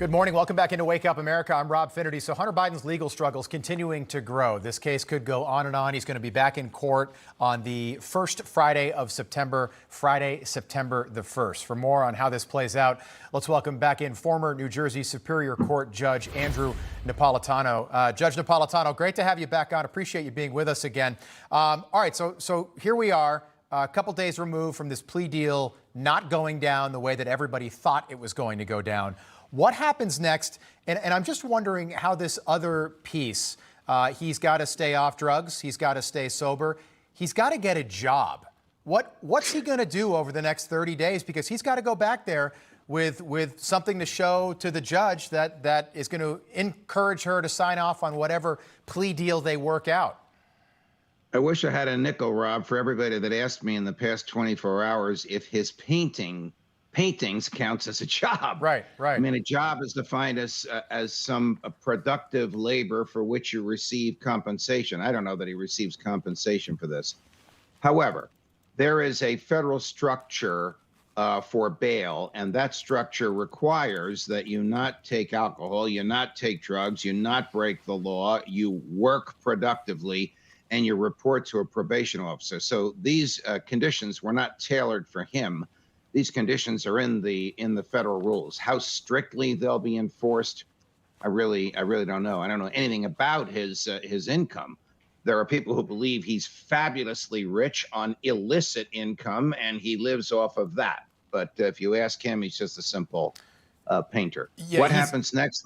Good morning. Welcome back into Wake Up America. I'm Rob Finnerty. So Hunter Biden's legal struggles continuing to grow. This case could go on and on. He's going to be back in court on the first Friday of September, Friday, September the 1st. For more on how this plays out, let's welcome back in former New Jersey Superior Court Judge Andrew Napolitano. Judge Napolitano, great to have you back on. Appreciate you being with us again. All right, so here we are, a couple days removed from this plea deal not going down the way that everybody thought it was going to go down. What happens next? And I'm just wondering how this other piece, he's got to stay off drugs, he's got to stay sober, he's got to get a job. What's he going to do over the next 30 days? Because he's got to go back there with something to show to the judge that is going to encourage her to sign off on whatever plea deal they work out. I wish I had a nickel, Rob, for everybody that asked me in the past 24 hours if his paintings counts as a job. Right. I mean, a job is defined as some productive labor for which you receive compensation. I don't know that he receives compensation for this. However, there is a federal structure for bail, and that structure requires that you not take alcohol, you not take drugs, you not break the law, you work productively, and you report to a probation officer. So these conditions were not tailored for him. These conditions are in the federal rules. How strictly they'll be enforced, I really don't know. I don't know anything about his income. There are people who believe he's fabulously rich on illicit income, and he lives off of that. But if you ask him, he's just a simple painter. Yeah, what happens next?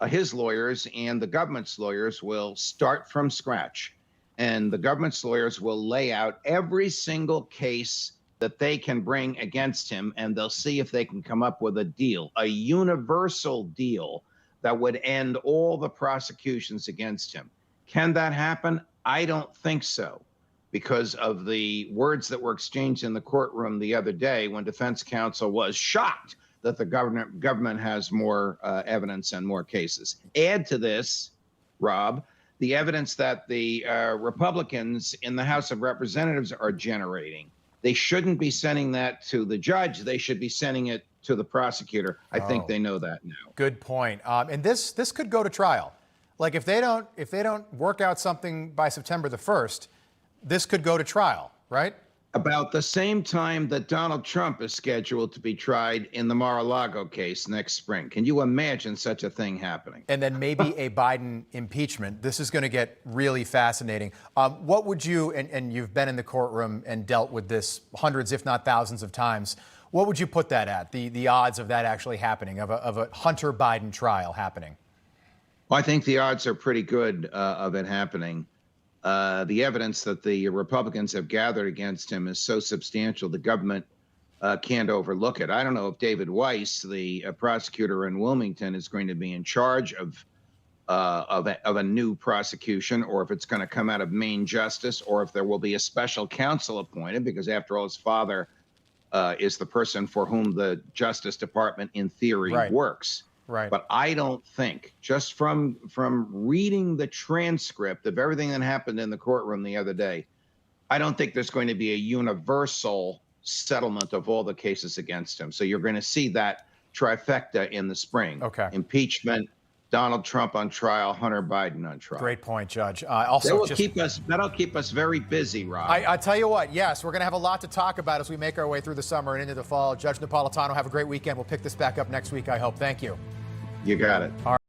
His lawyers and the government's lawyers will start from scratch. And the government's lawyers will lay out every single case that they can bring against him, and they'll see if they can come up with a deal, a universal deal that would end all the prosecutions against him. Can that happen? I don't think so, because of the words that were exchanged in the courtroom the other day when defense counsel was shocked that the government has more evidence and more cases. Add to this, Rob, the evidence that the Republicans in the House of Representatives are generating. They shouldn't be sending that to the judge. They should be sending it to the prosecutor. I think they know that now. Good point. And this could go to trial. Like if they don't work out something by September the 1st, this could go to trial, right? About the same time that Donald Trump is scheduled to be tried in the Mar-a-Lago case next spring. Can you imagine such a thing happening? And then maybe a Biden impeachment. This is going to get really fascinating. What would you, and you've been in the courtroom and dealt with this hundreds, if not thousands of times, what would you put that at, the odds of that actually happening, of a Hunter Biden trial happening? Well, I think the odds are pretty good of it happening. The evidence that the Republicans have gathered against him is so substantial, the government can't overlook it. I don't know if David Weiss, the prosecutor in Wilmington, is going to be in charge of a new prosecution, or if it's going to come out of Maine Justice, or if there will be a special counsel appointed, because after all, his father is the person for whom the Justice Department, in theory, works. Right. But I don't think, just from reading the transcript of everything that happened in the courtroom the other day, I don't think there's going to be a universal settlement of all the cases against him. So you're going to see that trifecta in the spring. Okay. Impeachment, Donald Trump on trial, Hunter Biden on trial. Great point, Judge. Also, that'll keep us very busy, Rob. I tell you what, yes, we're going to have a lot to talk about as we make our way through the summer and into the fall. Judge Napolitano, have a great weekend. We'll pick this back up next week, I hope. Thank you. You got it. All right.